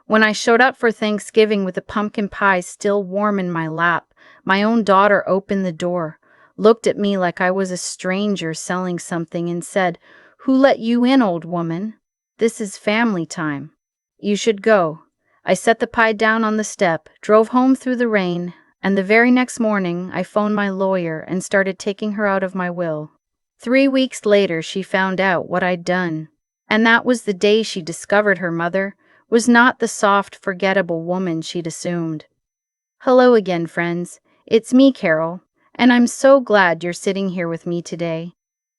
When I showed up for Thanksgiving with the pumpkin pie still warm in my lap, my own daughter opened the door, looked at me like I was a stranger selling something, and said, "Who let you in, old woman? This is family time. You should go." I set the pie down on the step, drove home through the rain, and the very next morning I phoned my lawyer and started taking her out of my will. 3 weeks later, she found out what I'd done. And that was the day she discovered her mother was not the soft, forgettable woman she'd assumed. Hello again, friends. It's me, Carol, and I'm so glad you're sitting here with me today.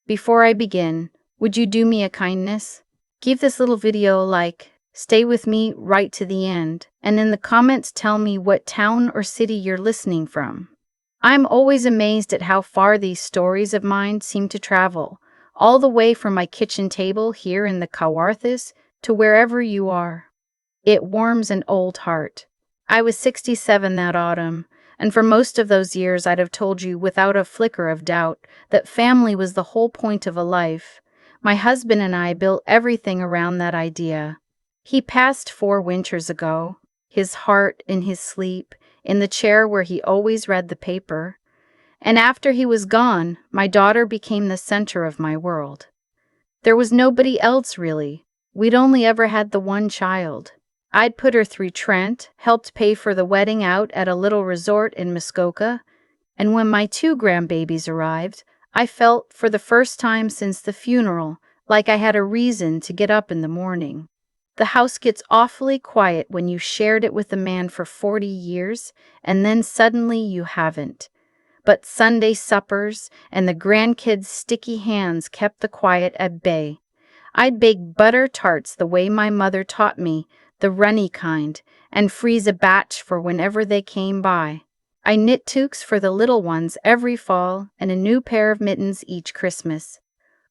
Before I begin, would you do me a kindness? Give this little video a like, stay with me right to the end, and in the comments tell me what town or city you're listening from. I'm always amazed at how far these stories of mine seem to travel, all the way from my kitchen table here in the Kawarthas to wherever you are. It warms an old heart. I was 67 that autumn, and for most of those years I'd have told you without a flicker of doubt that family was the whole point of a life. My husband and I built everything around that idea. He passed 4 winters ago, his heart in his sleep, in the chair where he always read the paper. And after he was gone, my daughter became the center of my world. There was nobody else, really. We'd only ever had the one child. I'd put her through Trent, helped pay for the wedding out at a little resort in Muskoka, and when my 2 grandbabies arrived, I felt, for the first time since the funeral, like I had a reason to get up in the morning. The house gets awfully quiet when you shared it with a man for 40 years, and then suddenly you haven't. But Sunday suppers and the grandkids' sticky hands kept the quiet at bay. I'd bake butter tarts the way my mother taught me, the runny kind, and freeze a batch for whenever they came by. I knit toques for the little ones every fall and a new pair of mittens each Christmas.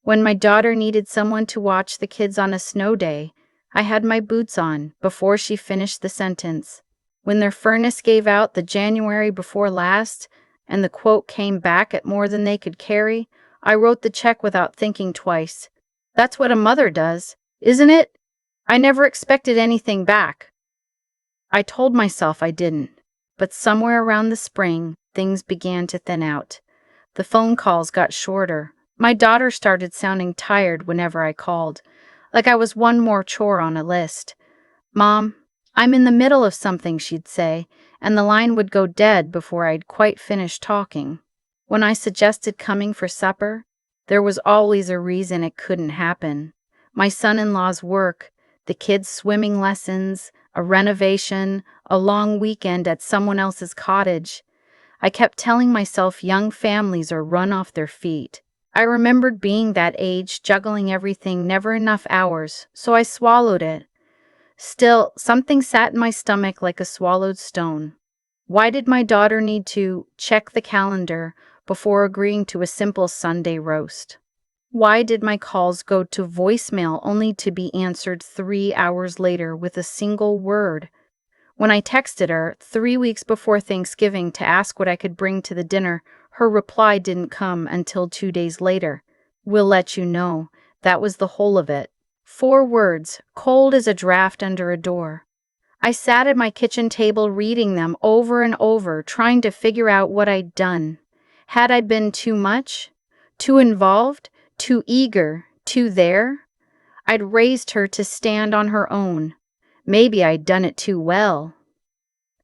When my daughter needed someone to watch the kids on a snow day, I had my boots on before she finished the sentence. When their furnace gave out the January before last, and the quote came back at more than they could carry, I wrote the check without thinking twice. That's what a mother does, isn't it? I never expected anything back. I told myself I didn't, but somewhere around the spring, things began to thin out. The phone calls got shorter. My daughter started sounding tired whenever I called, like I was one more chore on a list. "Mom, I'm in the middle of something," she'd say, and the line would go dead before I'd quite finished talking. When I suggested coming for supper, there was always a reason it couldn't happen. My son-in-law's work, the kids' swimming lessons, a renovation, a long weekend at someone else's cottage. I kept telling myself young families are run off their feet. I remembered being that age, juggling everything, never enough hours, so I swallowed it. Still, something sat in my stomach like a swallowed stone. Why did my daughter need to check the calendar before agreeing to a simple Sunday roast? Why did my calls go to voicemail only to be answered 3 hours later with a single word? When I texted her 3 weeks before Thanksgiving to ask what I could bring to the dinner, her reply didn't come until 2 days later. "We'll let you know." That was the whole of it. 4 words, cold as a draft under a door. I sat at my kitchen table reading them over and over, trying to figure out what I'd done. Had I been too much? Too involved? Too eager? Too there? I'd raised her to stand on her own. Maybe I'd done it too well.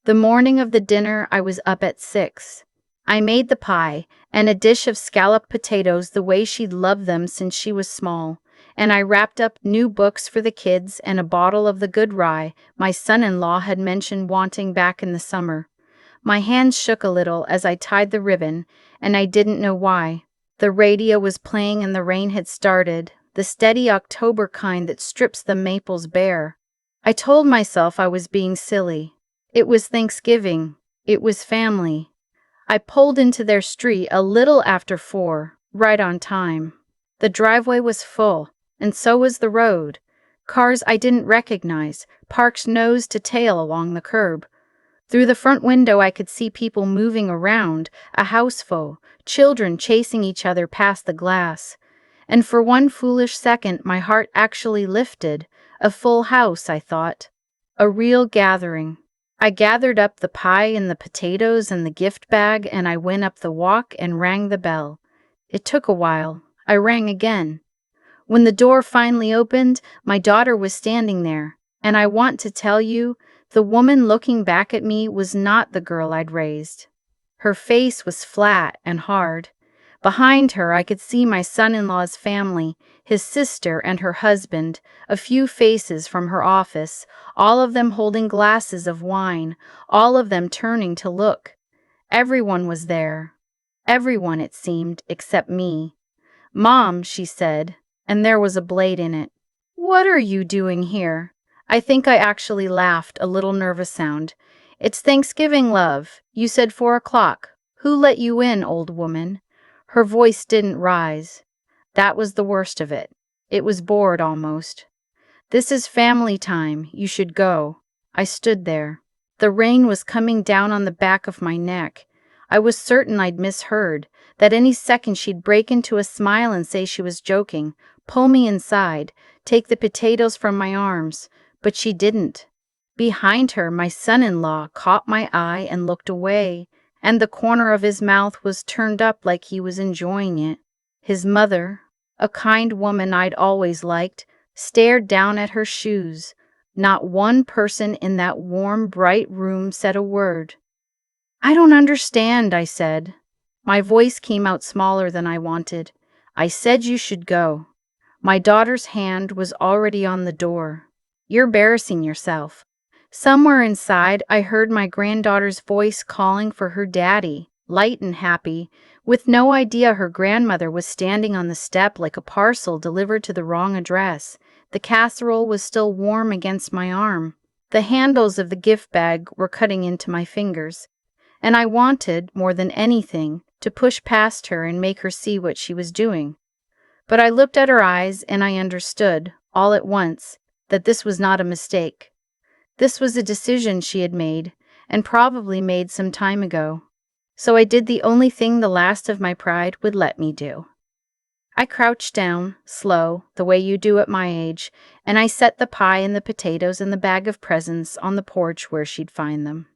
The morning of the dinner, I was up at 6. I made the pie and a dish of scalloped potatoes the way she'd loved them since she was small, and I wrapped up new books for the kids and a bottle of the good rye my son-in-law had mentioned wanting back in the summer. My hands shook a little as I tied the ribbon, and I didn't know why. The radio was playing and the rain had started, the steady October kind that strips the maples bare. I told myself I was being silly. It was Thanksgiving. It was family. I pulled into their street a little after 4, right on time. The driveway was full, and so was the road. Cars I didn't recognize, parked nose to tail along the curb. Through the front window I could see people moving around, a houseful, children chasing each other past the glass. And for one foolish second my heart actually lifted. A full house, I thought. A real gathering. I gathered up the pie and the potatoes and the gift bag, and I went up the walk and rang the bell. It took a while. I rang again. When the door finally opened, my daughter was standing there, and I want to tell you, the woman looking back at me was not the girl I'd raised. Her face was flat and hard. Behind her, I could see my son-in-law's family, his sister and her husband, a few faces from her office, all of them holding glasses of wine, all of them turning to look. Everyone was there. Everyone, it seemed, except me. "Mom," she said, and there was a blade in it. "What are you doing here?" I think I actually laughed, a little nervous sound. "It's Thanksgiving, love. You said 4 o'clock. Who let you in, old woman?" Her voice didn't rise. That was the worst of it. It was bored almost. "This is family time. You should go." I stood there. The rain was coming down on the back of my neck. I was certain I'd misheard, that any second she'd break into a smile and say she was joking, pull me inside, take the potatoes from my arms, but she didn't. Behind her, my son-in-law caught my eye and looked away, and the corner of his mouth was turned up like he was enjoying it. His mother, a kind woman I'd always liked, stared down at her shoes. Not one person in that warm, bright room said a word. "I don't understand," I said. My voice came out smaller than I wanted. "I said you should go." My daughter's hand was already on the door. "You're embarrassing yourself." Somewhere inside, I heard my granddaughter's voice calling for her daddy, light and happy, with no idea her grandmother was standing on the step like a parcel delivered to the wrong address. The casserole was still warm against my arm. The handles of the gift bag were cutting into my fingers, and I wanted, more than anything, to push past her and make her see what she was doing. But I looked at her eyes and I understood, all at once, that this was not a mistake. This was a decision she had made, and probably made some time ago. So I did the only thing the last of my pride would let me do. I crouched down, slow, the way you do at my age, and I set the pie and the potatoes and the bag of presents on the porch where she'd find them.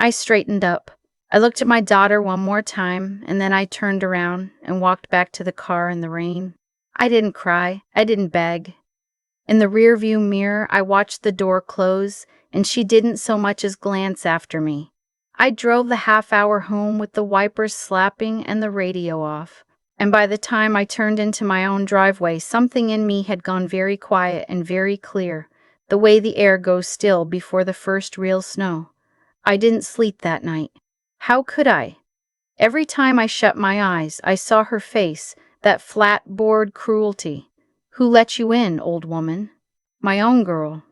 I straightened up. I looked at my daughter one more time, and then I turned around and walked back to the car in the rain. I didn't cry. I didn't beg. In the rearview mirror, I watched the door close, and she didn't so much as glance after me. I drove the half-hour home with the wipers slapping and the radio off. And by the time I turned into my own driveway, something in me had gone very quiet and very clear, the way the air goes still before the first real snow. I didn't sleep that night. How could I? Every time I shut my eyes, I saw her face, that flat, bored cruelty. "Who let you in, old woman?" My own girl.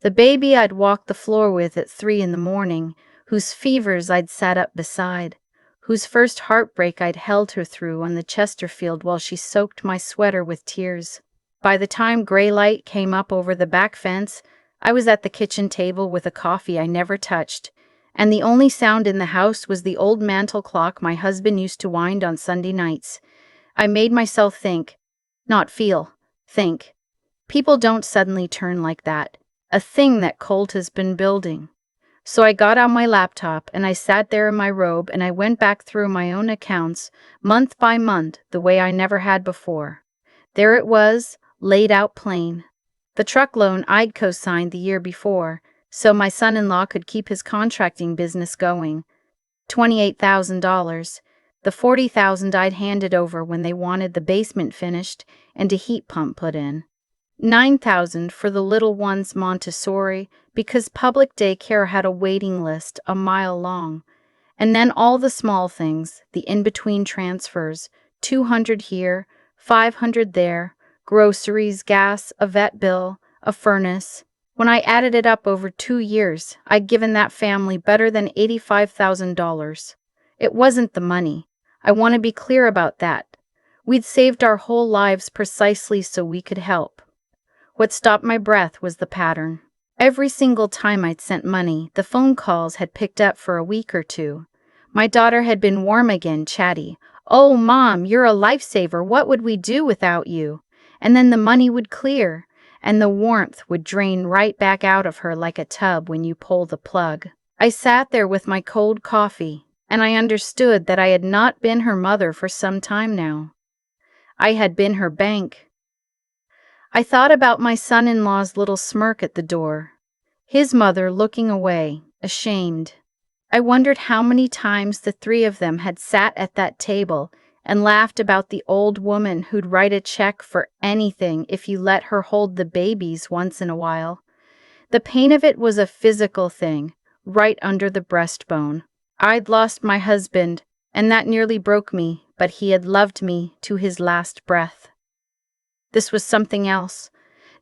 The baby I'd walked the floor with at 3 in the morning, whose fevers I'd sat up beside, whose first heartbreak I'd held her through on the Chesterfield while she soaked my sweater with tears. By the time gray light came up over the back fence, I was at the kitchen table with a coffee I never touched, and the only sound in the house was the old mantel clock my husband used to wind on Sunday nights. I made myself think, not feel, think. People don't suddenly turn like that, a thing that Colt has been building. So I got out my laptop and I sat there in my robe and I went back through my own accounts, month by month, the way I never had before. There it was, laid out plain. The truck loan I'd co-signed the year before, so my son-in-law could keep his contracting business going. $28,000. The $40,000 I'd handed over when they wanted the basement finished and a heat pump put in. $9,000 for the little one's Montessori because public daycare had a waiting list a mile long. And then all the small things, the in-between transfers, $200 here, $500 there, groceries, gas, a vet bill, a furnace. When I added it up over 2 years, I'd given that family better than $85,000. It wasn't the money. I want to be clear about that. We'd saved our whole lives precisely so we could help. What stopped my breath was the pattern. Every single time I'd sent money, the phone calls had picked up for a week or two. My daughter had been warm again, chatty. "Oh, Mom, you're a lifesaver. What would we do without you?" And then the money would clear, and the warmth would drain right back out of her like a tub when you pull the plug. I sat there with my cold coffee, and I understood that I had not been her mother for some time now. I had been her bank. I thought about my son-in-law's little smirk at the door, his mother looking away, ashamed. I wondered how many times the three of them had sat at that table and laughed about the old woman who'd write a check for anything if you let her hold the babies once in a while. The pain of it was a physical thing, right under the breastbone. I'd lost my husband, and that nearly broke me, but he had loved me to his last breath. This was something else.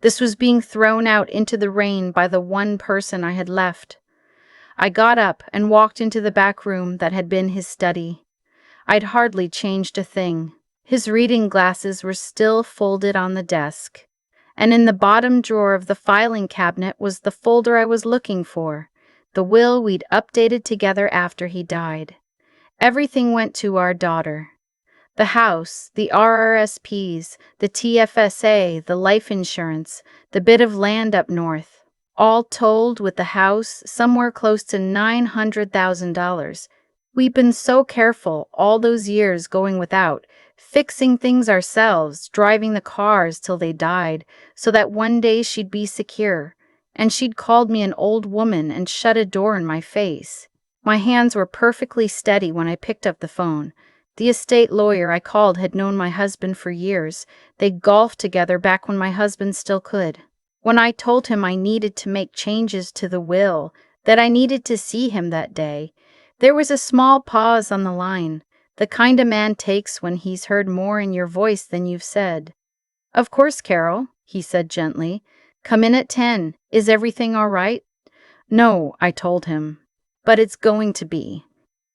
This was being thrown out into the rain by the one person I had left. I got up and walked into the back room that had been his study. I'd hardly changed a thing. His reading glasses were still folded on the desk, and in the bottom drawer of the filing cabinet was the folder I was looking for, the will we'd updated together after he died. Everything went to our daughter. The house, the RRSPs, the TFSA, the life insurance, the bit of land up north. All told, with the house, somewhere close to $900,000. We'd been so careful all those years going without, fixing things ourselves, driving the cars till they died, so that one day she'd be secure. And she'd called me an old woman and shut a door in my face. My hands were perfectly steady when I picked up the phone. The estate lawyer I called had known my husband for years. They golfed together back when my husband still could. When I told him I needed to make changes to the will, that I needed to see him that day, there was a small pause on the line, the kind a man takes when he's heard more in your voice than you've said. "Of course, Carol," he said gently. "Come in at 10. Is everything all right?" "No," I told him. "But it's going to be."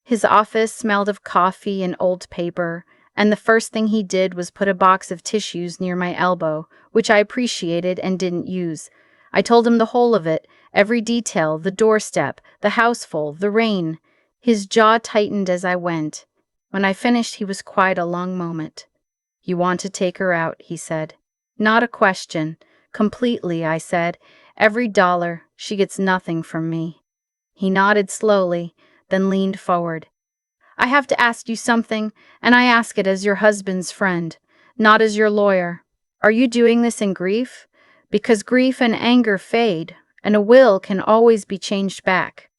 His office smelled of coffee and old paper, and the first thing he did was put a box of tissues near my elbow, which I appreciated and didn't use. I told him the whole of it, every detail, the doorstep, the houseful, the rain. His jaw tightened as I went. When I finished, he was quiet a long moment. "You want to take her out," he said. "Not a question. Completely," I said. "Every dollar. She gets nothing from me." He nodded slowly, then leaned forward. "I have to ask you something, and I ask it as your husband's friend, not as your lawyer. Are you doing this in grief? Because grief and anger fade, and a will can always be changed back.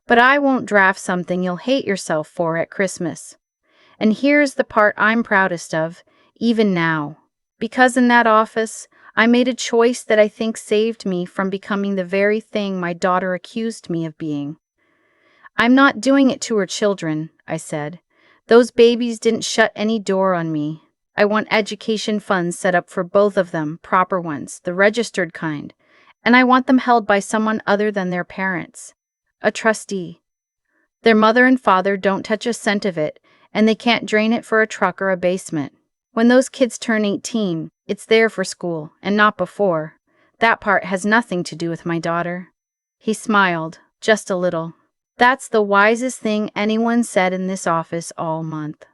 But I won't draft something you'll hate yourself for at Christmas. And here's the part I'm proudest of, even now. Because in that office, I made a choice that I think saved me from becoming the very thing my daughter accused me of being. I'm not doing it to her children," I said. "Those babies didn't shut any door on me. I want education funds set up for both of them, proper ones, the registered kind, and I want them held by someone other than their parents. A trustee. Their mother and father don't touch a cent of it, and they can't drain it for a truck or a basement. When those kids turn 18, it's there for school, and not before. That part has nothing to do with my daughter." He smiled, just a little. "That's the wisest thing anyone said in this office all month."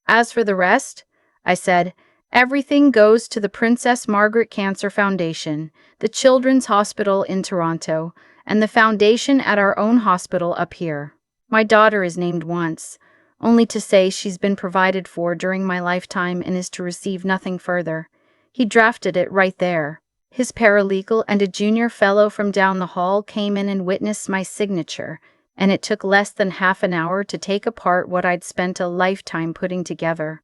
"As for the rest," I said, "everything goes to the Princess Margaret Cancer Foundation, the Children's Hospital in Toronto, and the foundation at our own hospital up here. My daughter is named once, only to say she's been provided for during my lifetime and is to receive nothing further." He drafted it right there. His paralegal and a junior fellow from down the hall came in and witnessed my signature, and it took less than half an hour to take apart what I'd spent a lifetime putting together.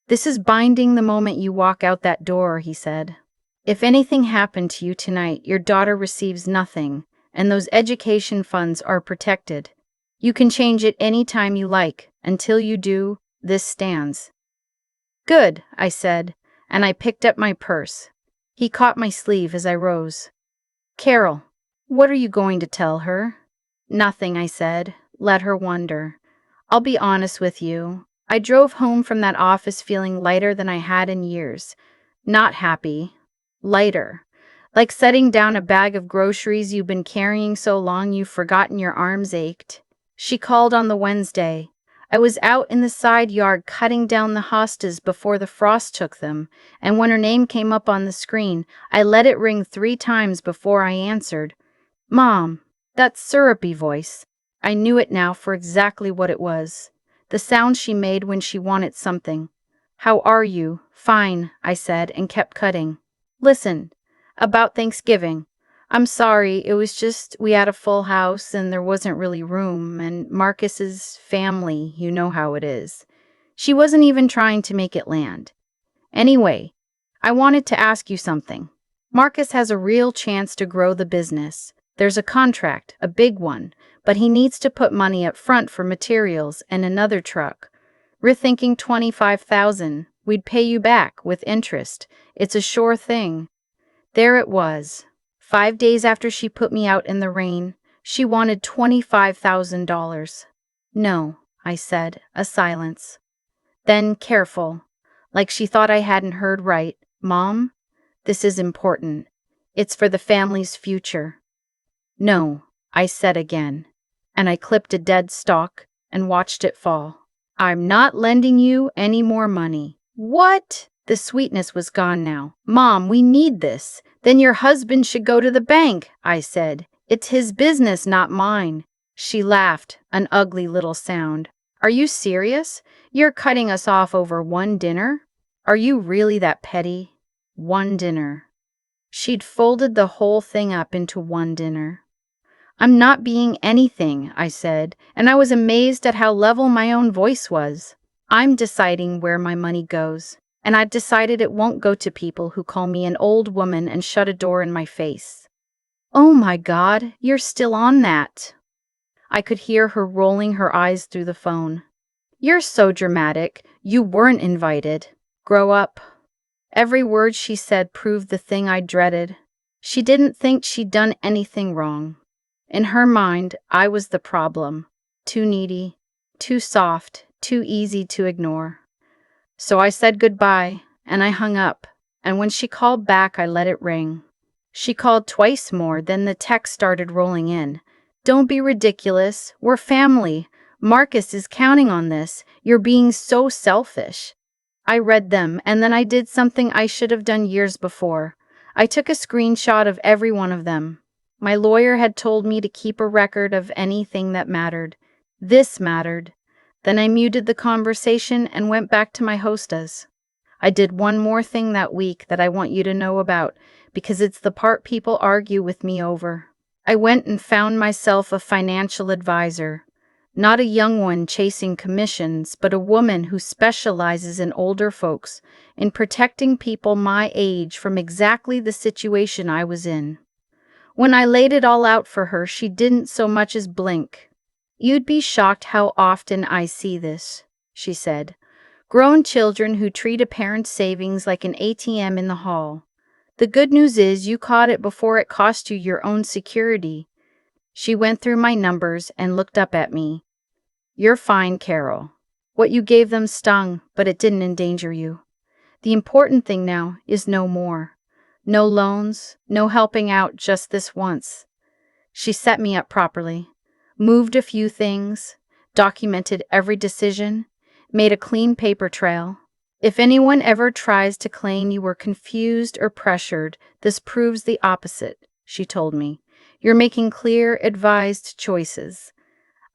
"This is binding the moment you walk out that door," he said. "If anything happened to you tonight, your daughter receives nothing, and those education funds are protected. You can change it any time you like. Until you do, this stands." "Good," I said, and I picked up my purse. He caught my sleeve as I rose. "Carol, what are you going to tell her?" "Nothing," I said. "Let her wonder. I'll be honest with you. I drove home from that office feeling lighter than I had in years. Not happy. Lighter. Like setting down a bag of groceries you've been carrying so long you've forgotten your arms ached." She called on the Wednesday. I was out in the side yard cutting down the hostas before the frost took them, and when her name came up on the screen, I let it ring 3 times before I answered. Mom, that syrupy voice. I knew it now for exactly what it was. The sound she made when she wanted something. How are you? Fine, I said and kept cutting. Listen, about Thanksgiving. I'm sorry, it was just we had a full house and there wasn't really room, and Marcus's family, you know how it is. She wasn't even trying to make it land. Anyway, I wanted to ask you something. Marcus has a real chance to grow the business. There's a contract, a big one, but he needs to put money up front for materials and another truck. We're thinking 25,000. We'd pay you back with interest. It's a sure thing. There it was. 5 days after she put me out in the rain, she wanted $25,000. No, I said, a silence. Then, careful, like she thought I hadn't heard right. Mom, this is important. It's for the family's future. No, I said again, and I clipped a dead stalk and watched it fall. I'm not lending you any more money. What? The sweetness was gone now. Mom, we need this. Then your husband should go to the bank, I said. It's his business, not mine. She laughed, an ugly little sound. Are you serious? You're cutting us off over one dinner? Are you really that petty? One dinner. She'd folded the whole thing up into one dinner. I'm not being anything, I said, and I was amazed at how level my own voice was. I'm deciding where my money goes, and I've decided it won't go to people who call me an old woman and shut a door in my face. Oh my God, you're still on that. I could hear her rolling her eyes through the phone. You're so dramatic. You weren't invited. Grow up. Every word she said proved the thing I dreaded. She didn't think she'd done anything wrong. In her mind, I was the problem. Too needy, too soft, too easy to ignore. So I said goodbye, and I hung up, and when she called back, I let it ring. She called twice more, then the text started rolling in. Don't be ridiculous. We're family. Marcus is counting on this. You're being so selfish. I read them, and then I did something I should have done years before. I took a screenshot of every one of them. My lawyer had told me to keep a record of anything that mattered. This mattered. Then I muted the conversation and went back to my hostas. I did one more thing that week that I want you to know about, because it's the part people argue with me over. I went and found myself a financial advisor. Not a young one chasing commissions, but a woman who specializes in older folks, in protecting people my age from exactly the situation I was in. When I laid it all out for her, she didn't so much as blink. You'd be shocked how often I see this, she said. Grown children who treat a parent's savings like an ATM in the hall. The good news is you caught it before it cost you your own security. She went through my numbers and looked up at me. You're fine, Carol. What you gave them stung, but it didn't endanger you. The important thing now is no more. No loans, no helping out just this once. She set me up properly, moved a few things, documented every decision, made a clean paper trail. If anyone ever tries to claim you were confused or pressured, this proves the opposite, she told me. You're making clear, advised choices.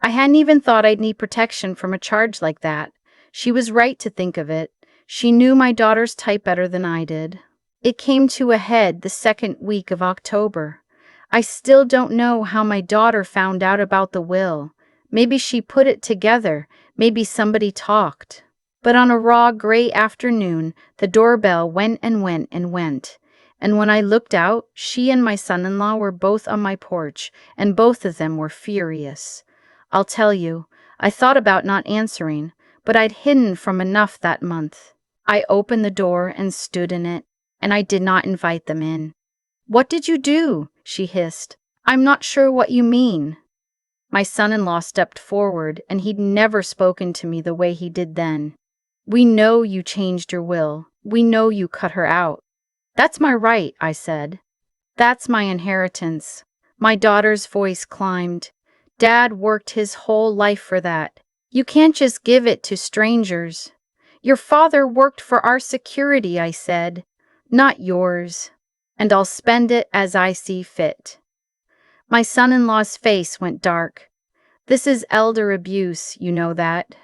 I hadn't even thought I'd need protection from a charge like that. She was right to think of it. She knew my daughter's type better than I did. It came to a head the second week of October. I still don't know how my daughter found out about the will. Maybe she put it together. Maybe somebody talked. But on a raw gray afternoon, the doorbell went and went and went. And when I looked out, she and my son-in-law were both on my porch, and both of them were furious. I'll tell you, I thought about not answering, but I'd hidden from enough that month. I opened the door and stood in it, and I did not invite them in. What did you do? She hissed. I'm not sure what you mean. My son-in-law stepped forward, and he'd never spoken to me the way he did then. We know you changed your will. We know you cut her out. That's my right, I said. That's my inheritance. My daughter's voice climbed. Dad worked his whole life for that. You can't just give it to strangers. Your father worked for our security, I said, not yours, and I'll spend it as I see fit. My son-in-law's face went dark. This is elder abuse, you know that.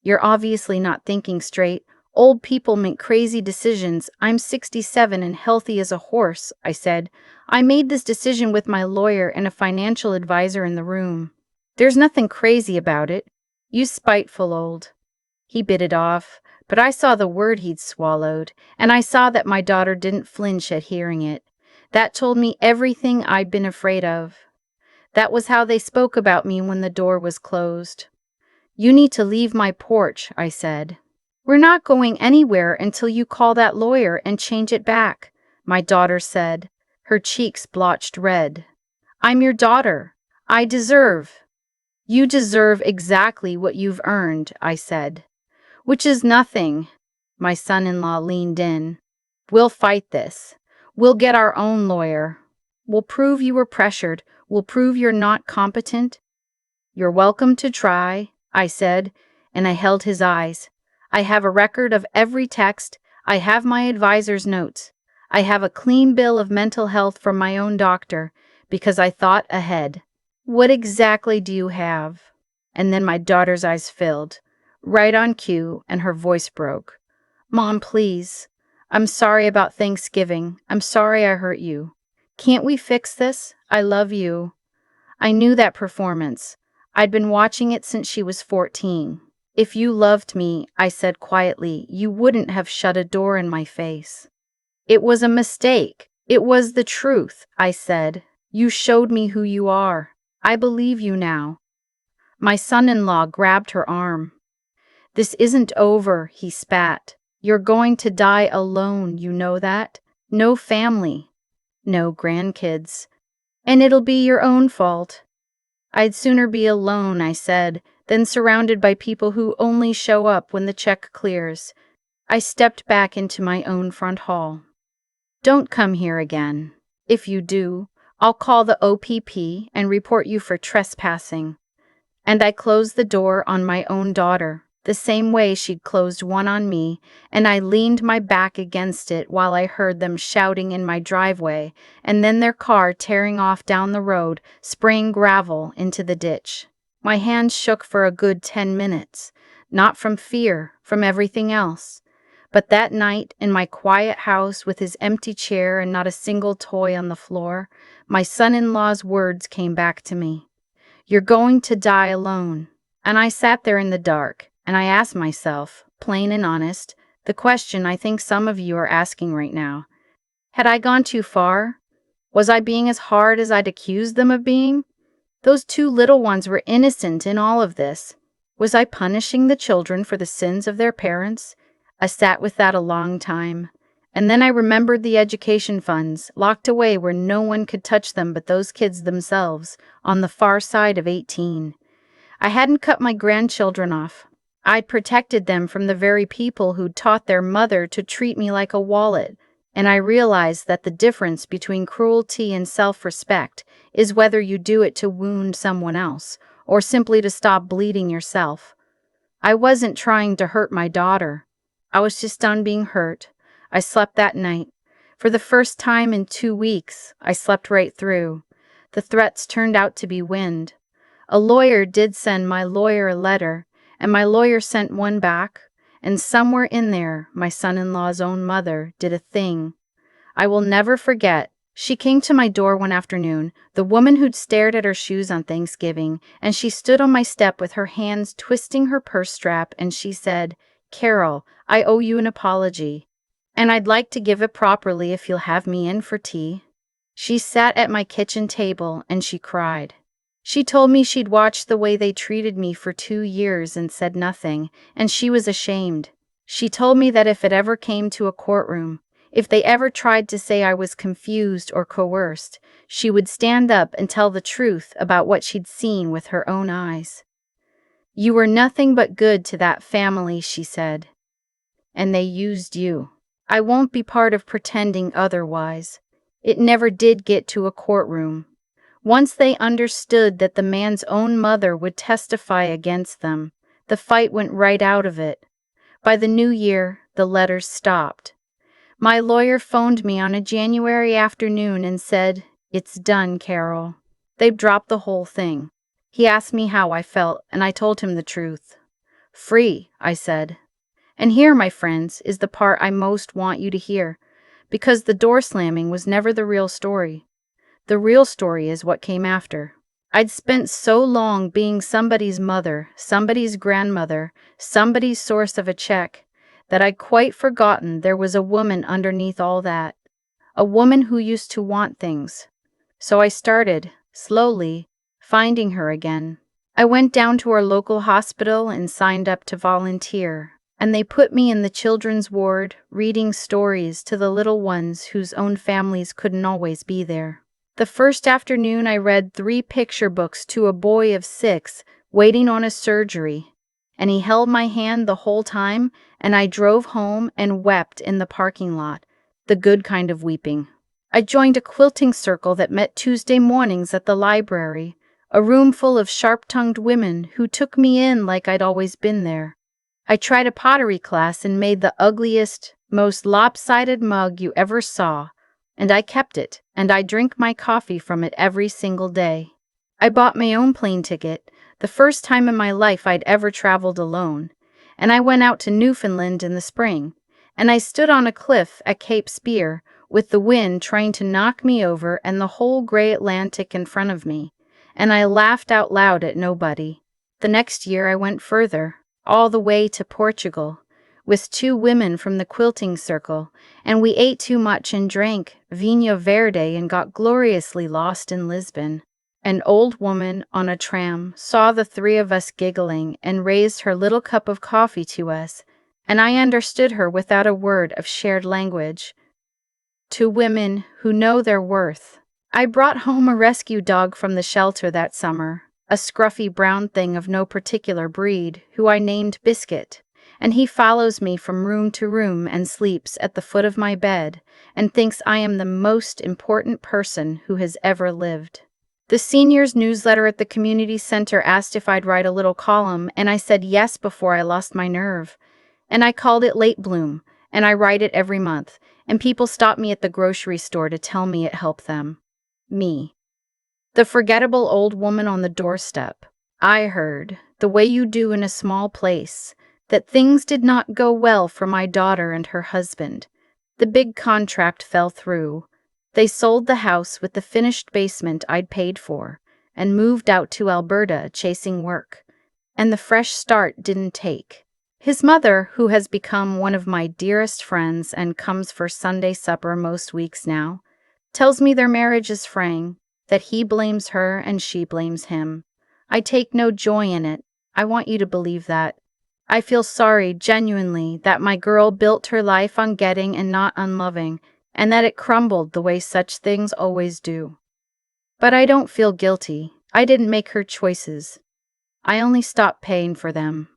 You're obviously not thinking straight. Old people make crazy decisions. I'm 67 and healthy as a horse, I said. I made this decision with my lawyer and a financial advisor in the room. There's nothing crazy about it. You spiteful old. He bit it off, but I saw the word he'd swallowed, and I saw that my daughter didn't flinch at hearing it. That told me everything I'd been afraid of. That was how they spoke about me when the door was closed. You need to leave my porch, I said. We're not going anywhere until you call that lawyer and change it back, my daughter said, her cheeks blotched red. I'm your daughter. I deserve. You deserve exactly what you've earned, I said. Which is nothing. My son-in-law leaned in. We'll fight this. We'll get our own lawyer. We'll prove you were pressured. We'll prove you're not competent. You're welcome to try, I said, and I held his eyes. I have a record of every text. I have my advisor's notes. I have a clean bill of mental health from my own doctor, because I thought ahead. What exactly do you have? And then my daughter's eyes filled, right on cue, and her voice broke. Mom, please. I'm sorry about Thanksgiving. I'm sorry I hurt you. Can't we fix this? I love you. I knew that performance. I'd been watching it since she was 14. If you loved me, I said quietly, you wouldn't have shut a door in my face. It was a mistake. It was the truth, I said. You showed me who you are. I believe you now. My son-in-law grabbed her arm. This isn't over, he spat. You're going to die alone, you know that? No family. No grandkids. And it'll be your own fault. I'd sooner be alone, I said, than surrounded by people who only show up when the check clears. I stepped back into my own front hall. Don't come here again. If you do, I'll call the OPP and report you for trespassing. And I closed the door on my own daughter, the same way she'd closed one on me, and I leaned my back against it while I heard them shouting in my driveway, and then their car tearing off down the road, spraying gravel into the ditch. My hands shook for a good 10 minutes, not from fear, from everything else. But that night, in my quiet house with his empty chair and not a single toy on the floor, my son-in-law's words came back to me. You're going to die alone. And I sat there in the dark, and I asked myself, plain and honest, the question I think some of you are asking right now. Had I gone too far? Was I being as hard as I'd accused them of being? Those two little ones were innocent in all of this. Was I punishing the children for the sins of their parents? I sat with that a long time. And then I remembered the education funds, locked away where no one could touch them but those kids themselves, on the far side of 18. I hadn't cut my grandchildren off. I'd protected them from the very people who'd taught their mother to treat me like a wallet, and I realized that the difference between cruelty and self-respect is whether you do it to wound someone else, or simply to stop bleeding yourself. I wasn't trying to hurt my daughter. I was just done being hurt. I slept that night. For the first time in 2 weeks, I slept right through. The threats turned out to be wind. A lawyer did send my lawyer a letter, and my lawyer sent one back, and somewhere in there, my son-in-law's own mother did a thing I will never forget. She came to my door one afternoon, the woman who'd stared at her shoes on Thanksgiving, and she stood on my step with her hands twisting her purse strap, and she said, Carol, I owe you an apology, and I'd like to give it properly if you'll have me in for tea. She sat at my kitchen table, and she cried. She told me she'd watched the way they treated me for 2 years and said nothing, and she was ashamed. She told me that if it ever came to a courtroom, if they ever tried to say I was confused or coerced, she would stand up and tell the truth about what she'd seen with her own eyes. You were nothing but good to that family, she said. And they used you. I won't be part of pretending otherwise. It never did get to a courtroom. Once they understood that the man's own mother would testify against them, The fight went right out of it. By the new year, the letters stopped. My lawyer phoned me on a January afternoon and said, "It's done, Carol. They've dropped the whole thing." He asked me how I felt, and I told him the truth. "Free," I said. And here, my friends, is the part I most want you to hear, because the door slamming was never the real story. The real story is what came after. I'd spent so long being somebody's mother, somebody's grandmother, somebody's source of a check, that I'd quite forgotten there was a woman underneath all that. A woman who used to want things. So I started, slowly, finding her again. I went down to our local hospital and signed up to volunteer, and they put me in the children's ward, reading stories to the little ones whose own families couldn't always be there. The first afternoon I read 3 picture books to a boy of 6, waiting on a surgery, and he held my hand the whole time, and I drove home and wept in the parking lot, the good kind of weeping. I joined a quilting circle that met Tuesday mornings at the library, a room full of sharp-tongued women who took me in like I'd always been there. I tried a pottery class and made the ugliest, most lopsided mug you ever saw, and I kept it, and I drink my coffee from it every single day. I bought my own plane ticket, the first time in my life I'd ever traveled alone, and I went out to Newfoundland in the spring, and I stood on a cliff at Cape Spear with the wind trying to knock me over and the whole gray Atlantic in front of me, and I laughed out loud at nobody. The next year I went further, all the way to Portugal, with 2 women from the quilting circle, and we ate too much and drank Vinho Verde and got gloriously lost in Lisbon. An old woman on a tram saw the 3 of us giggling and raised her little cup of coffee to us, and I understood her without a word of shared language. 2 women who know their worth. I brought home a rescue dog from the shelter that summer, a scruffy brown thing of no particular breed, who I named Biscuit, and he follows me from room to room and sleeps at the foot of my bed and thinks I am the most important person who has ever lived. The seniors' newsletter at the community center asked if I'd write a little column, and I said yes before I lost my nerve. And I called it Late Bloom, and I write it every month, and people stop me at the grocery store to tell me it helped them. Me. The forgettable old woman on the doorstep. I heard, the way you do in a small place, that things did not go well for my daughter and her husband. The big contract fell through. They sold the house with the finished basement I'd paid for, and moved out to Alberta chasing work. And the fresh start didn't take. His mother, who has become one of my dearest friends and comes for Sunday supper most weeks now, tells me their marriage is fraying, that he blames her and she blames him. I take no joy in it. I want you to believe that. I feel sorry, genuinely, that my girl built her life on getting and not on loving, and that it crumbled the way such things always do. But I don't feel guilty. I didn't make her choices. I only stopped paying for them.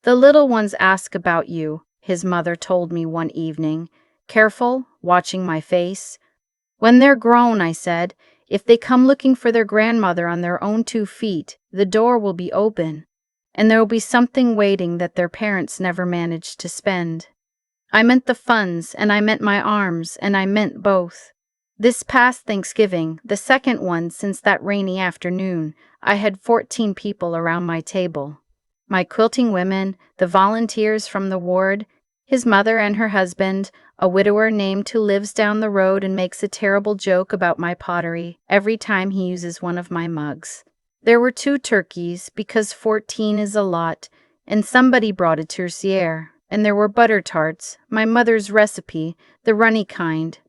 The little ones ask about you, his mother told me one evening, careful, watching my face. When they're grown, I said, if they come looking for their grandmother on their own 2 feet, the door will be open, and there will be something waiting that their parents never managed to spend. I meant the funds, and I meant my arms, and I meant both. This past Thanksgiving, the second one since that rainy afternoon, I had 14 people around my table. My quilting women, the volunteers from the ward, his mother and her husband, a widower named who lives down the road and makes a terrible joke about my pottery every time he uses one of my mugs. There were 2 turkeys, because 14 is a lot, and somebody brought a tourtière, and there were butter tarts, my mother's recipe, the runny kind.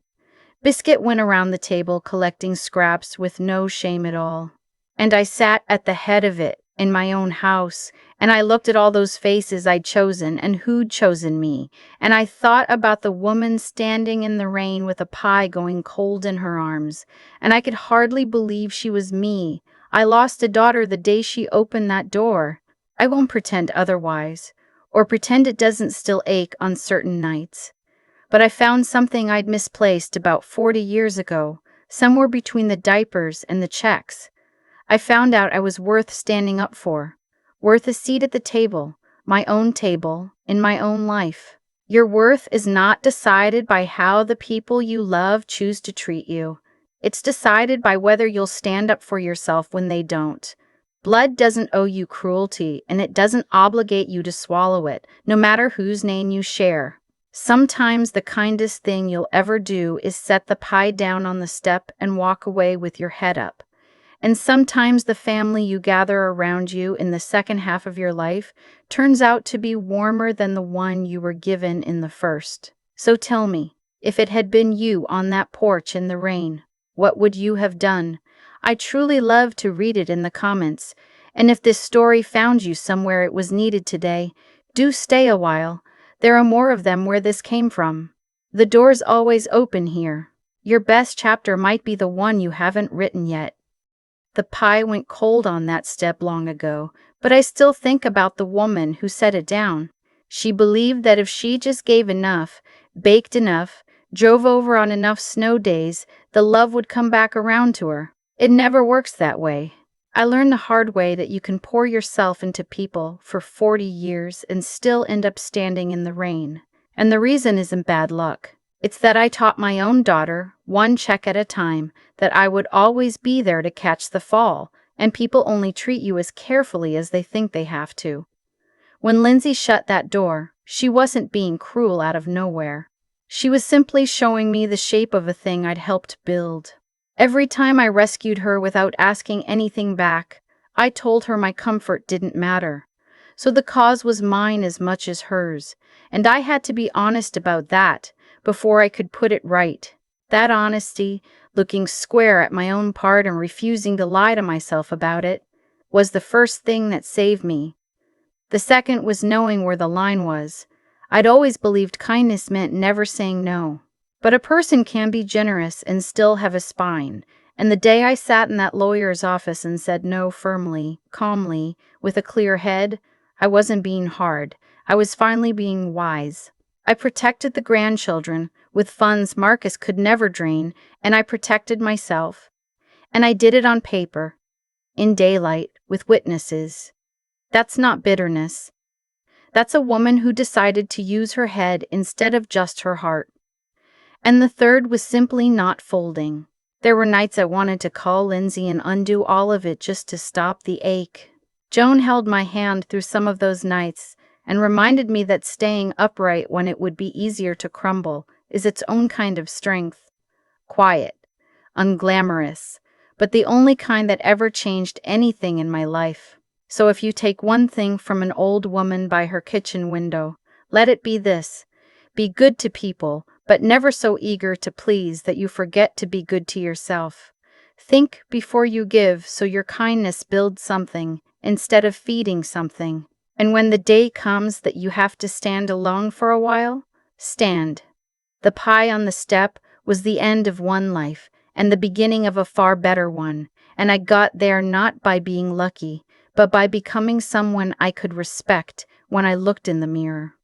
Biscuit went around the table collecting scraps with no shame at all. And I sat at the head of it, in my own house, and I looked at all those faces I'd chosen and who'd chosen me, and I thought about the woman standing in the rain with a pie going cold in her arms, and I could hardly believe she was me. I lost a daughter the day she opened that door. I won't pretend otherwise, or pretend it doesn't still ache on certain nights. But I found something I'd misplaced about 40 years ago, somewhere between the diapers and the checks. I found out I was worth standing up for, Worth a seat at the table, my own table, in my own life. Your worth is not decided by how the people you love choose to treat you. It's decided by whether you'll stand up for yourself when they don't. Blood doesn't owe you cruelty, and it doesn't obligate you to swallow it, no matter whose name you share. Sometimes the kindest thing you'll ever do is set the pie down on the step and walk away with your head up. And sometimes the family you gather around you in the second half of your life turns out to be warmer than the one you were given in the first. So tell me, if it had been you on that porch in the rain, what would you have done? I truly love to read it in the comments. And if this story found you somewhere it was needed today, do stay a while. There are more of them where this came from. The door's always open here. Your best chapter might be the one you haven't written yet. The pie went cold on that step long ago, but I still think about the woman who set it down. She believed that if she just gave enough, baked enough, drove over on enough snow days, the love would come back around to her. It never works that way. I learned the hard way that you can pour yourself into people for 40 years and still end up standing in the rain. And the reason isn't bad luck. It's that I taught my own daughter, one check at a time, that I would always be there to catch the fall, and people only treat you as carefully as they think they have to. When Lindsay shut that door, she wasn't being cruel out of nowhere. She was simply showing me the shape of a thing I'd helped build. Every time I rescued her without asking anything back, I told her my comfort didn't matter. So the cause was mine as much as hers, and I had to be honest about that before I could put it right. That honesty, looking square at my own part and refusing to lie to myself about it, was the first thing that saved me. The second was knowing where the line was. I'd always believed kindness meant never saying no. But a person can be generous and still have a spine, and the day I sat in that lawyer's office and said no firmly, calmly, with a clear head, I wasn't being hard. I was finally being wise. I protected the grandchildren with funds Marcus could never drain, and I protected myself. And I did it on paper, in daylight, with witnesses. That's not bitterness. That's a woman who decided to use her head instead of just her heart. And the third was simply not folding. There were nights I wanted to call Lindsay and undo all of it just to stop the ache. Joan held my hand through some of those nights and reminded me that staying upright when it would be easier to crumble is its own kind of strength. Quiet, unglamorous, but the only kind that ever changed anything in my life. So if you take one thing from an old woman by her kitchen window, let it be this: be good to people, but never so eager to please that you forget to be good to yourself. Think before you give, so your kindness builds something instead of feeding something. And when the day comes that you have to stand alone for a while, stand. The pie on the step was the end of one life and the beginning of a far better one, and I got there not by being lucky, but by becoming someone I could respect when I looked in the mirror.